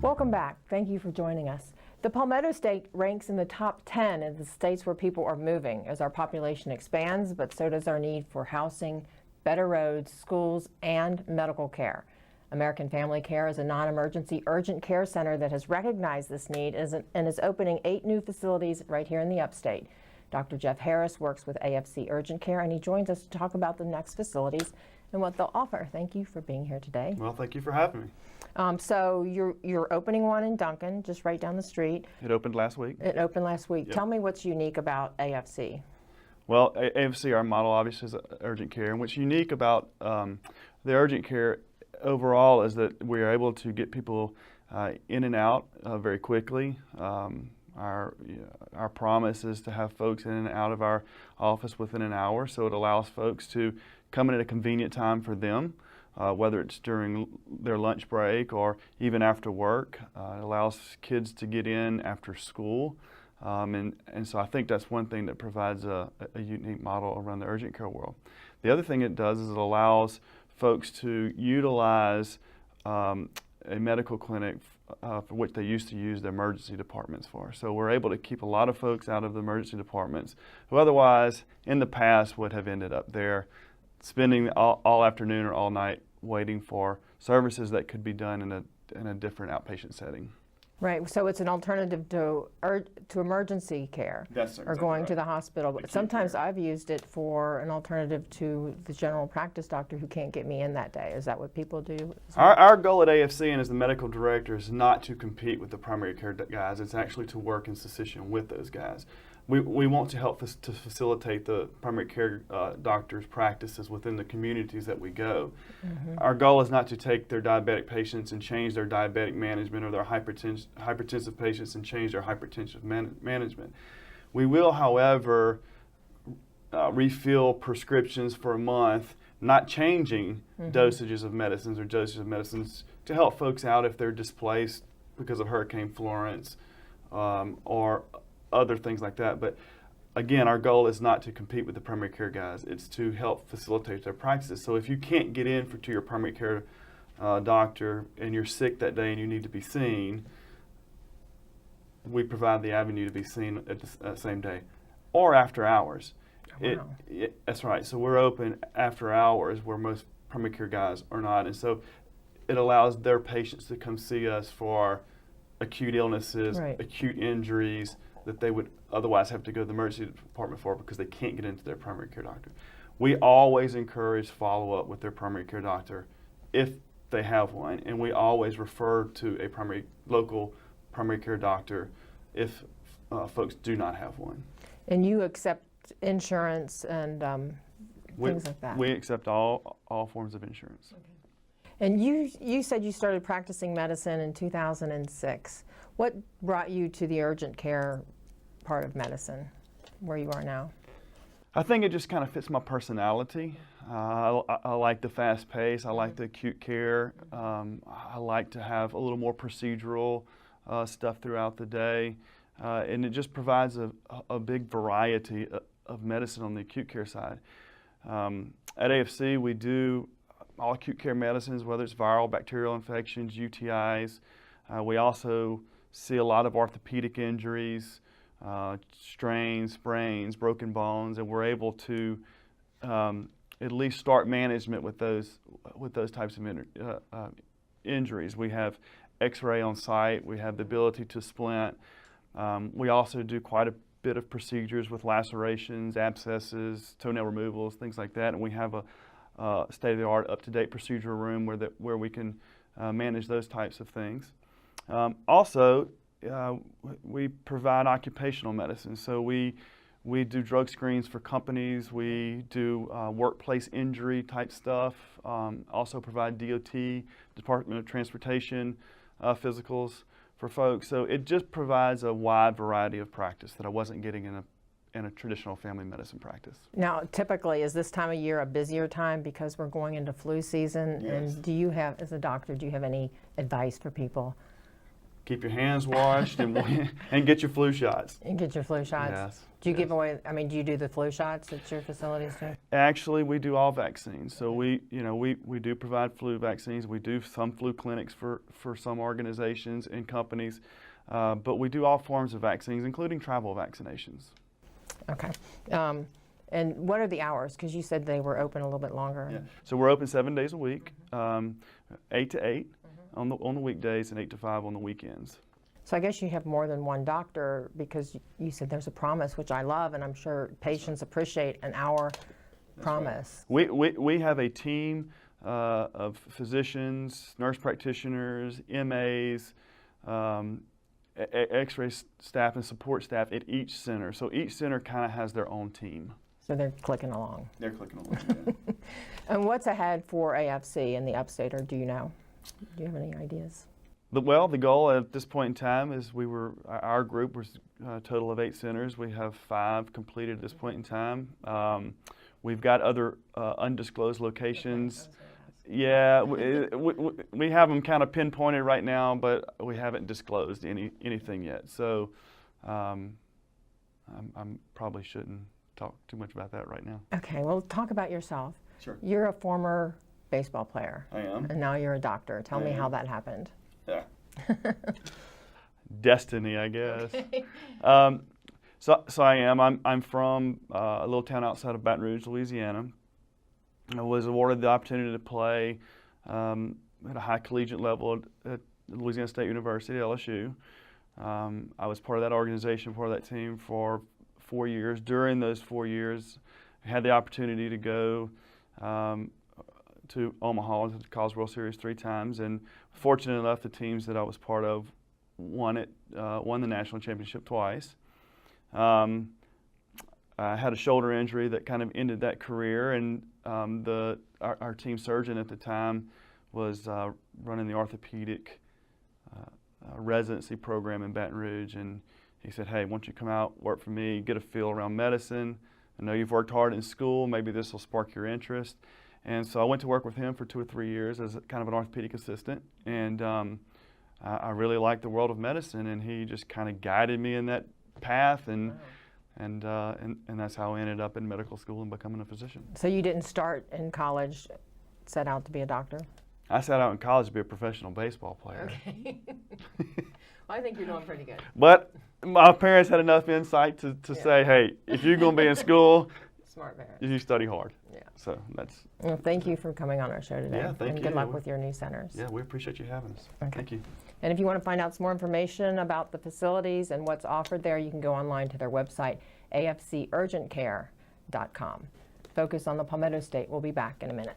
Welcome back. Thank you for joining us. The Palmetto State ranks in the top 10 of the states where people are moving as our population expands, but so does our need for housing, better roads, schools, and medical care. American Family Care is a non-emergency urgent care center that has recognized this need and is opening 8 new facilities right here in the Upstate. Dr. Jeff Harris works with AFC Urgent Care, and he joins us to talk about the next facilities and what they'll offer. Thank you for being here today. Well, thank you for having me. So you're opening one in Duncan, just right down the street. It opened last week. It opened last week. Yep. Tell me what's unique about AFC. Well, AFC, our model obviously is urgent care, and what's unique about the urgent care overall is that we are able to get people in and out very quickly. Our promise is to have folks in and out of our office within an hour, so it allows folks to come in at a convenient time for them, whether it's during their lunch break or even after work. It allows kids to get in after school, and so I think that's one thing that provides a unique model around the urgent care world. The other thing it does is it allows folks to utilize a medical clinic for which they used to use the emergency departments for. So we're able to keep a lot of folks out of the emergency departments who otherwise in the past would have ended up there spending all afternoon or all night waiting for services that could be done in a different outpatient setting. Right, so it's an alternative to emergency care. That's or going right. to the hospital. But sometimes I've used it for an alternative to the general practice doctor who can't get me in that day. Is that what people do? Our goal at AFC and as the medical director is not to compete with the primary care guys. It's actually to work in succession with those guys. We want to help to facilitate the primary care doctors' practices within the communities that we go. Mm-hmm. Our goal is not to take their diabetic patients and change their diabetic management or their hypertensive patients and change their hypertensive management. We will, however, refill prescriptions for a month, not changing dosages of medicines or dosages of medicines to help folks out if they're displaced because of Hurricane Florence or other things like that. But again, our goal is not to compete with the primary care guys. It's to help facilitate their practices. So if you can't get in to your primary care doctor and you're sick that day and you need to be seen, we provide the avenue to be seen at the same day or after hours. Wow. That's right. So we're open after hours where most primary care guys are not. And so it allows their patients to come see us for acute illnesses, right. acute injuries that they would otherwise have to go to the emergency department for because they can't get into their primary care doctor. We always encourage follow-up with their primary care doctor if they have one, and we always refer to a local primary care doctor if folks do not have one. And you accept insurance and things like that? We accept all forms of insurance. Okay. And you said you started practicing medicine in 2006. What brought you to the urgent care part of medicine, where you are now? I think it just kind of fits my personality. I like the fast pace. I like the acute care. I like to have a little more procedural stuff throughout the day. And it just provides a big variety of medicine on the acute care side. At AFC, we do all acute care medicines, whether it's viral, bacterial infections, UTIs. We also see a lot of orthopedic injuries, strains, sprains, broken bones, and we're able to at least start management with those types of injuries. We have X-ray on site. We have the ability to splint. We also do quite a bit of procedures with lacerations, abscesses, toenail removals, things like that, and we have a state-of-the-art, up-to-date procedure room where we can manage those types of things. Also, we provide occupational medicine. So we do drug screens for companies. We do workplace injury type stuff. Also provide DOT, Department of Transportation, physicals for folks. So it just provides a wide variety of practice that I wasn't getting in a traditional family medicine practice. Now, typically, is this time of year a busier time because we're going into flu season? Yes. And do you have, as a doctor, do you have any advice for people? keep your hands washed, and get your flu shots. And get your flu shots. Yes. Do you give away? I mean, do you do the flu shots at your facilities too? Actually, we do all vaccines. So we do provide flu vaccines. We do some flu clinics for some organizations and companies, but we do all forms of vaccines, including travel vaccinations. Okay. And what are the hours? Because you said they were open a little bit longer. Yeah. So we're open 7 days a week, 8 to 8 on the weekdays and 8 to 5 on the weekends. So I guess you have more than one doctor because you said there's a promise, which I love, and I'm sure patients appreciate an hour promise. Right. We have a team of physicians, nurse practitioners, MAs, X-ray staff, and support staff at each center. So each center kind of has their own team. So they're clicking along. They're clicking along. Yeah. And what's ahead for AFC in the Upstate, or do you know? Do you have any ideas? Well, the goal at this point in time is our group was a total of 8 centers. We have 5 completed at this point in time. We've got other undisclosed locations. Yeah, we have them kind of pinpointed right now, but we haven't disclosed anything yet. So I probably shouldn't talk too much about that right now. Okay, well, talk about yourself. Sure. You're a former baseball player. I am. And now you're a doctor. Tell me am. how that happened. Yeah. Destiny, I guess. Okay. So I am. I'm from a little town outside of Baton Rouge, Louisiana. I was awarded the opportunity to play at a high collegiate level at Louisiana State University, LSU. I was part of that organization, part of that team for 4 years. During those 4 years, I had the opportunity to go to Omaha to the College World Series 3 times, and fortunate enough, the teams that I was part of won the national championship twice. I had a shoulder injury that kind of ended that career, and our team surgeon at the time was running the orthopedic residency program in Baton Rouge, and he said, "Hey, why don't you come out, work for me, get a feel around medicine. I know you've worked hard in school, maybe this will spark your interest." And so I went to work with him for 2 or 3 years as kind of an orthopedic assistant, and I really liked the world of medicine, and he just kind of guided me in that path, and that's how I ended up in medical school and becoming a physician. So you didn't start in college, set out to be a doctor? I set out in college to be a professional baseball player. Okay. Well, I think you're doing pretty good. But my parents had enough insight to say, hey, if you're going to be in school, smart parents. you study hard. Yeah. So that's. Well, thank you for coming on our show today. Yeah, thank and you. good luck with your new centers. Yeah, we appreciate you having us. Okay. Thank you. And if you want to find out some more information about the facilities and what's offered there, you can go online to their website, afcurgentcare.com. Focus on the Palmetto State. We'll be back in a minute.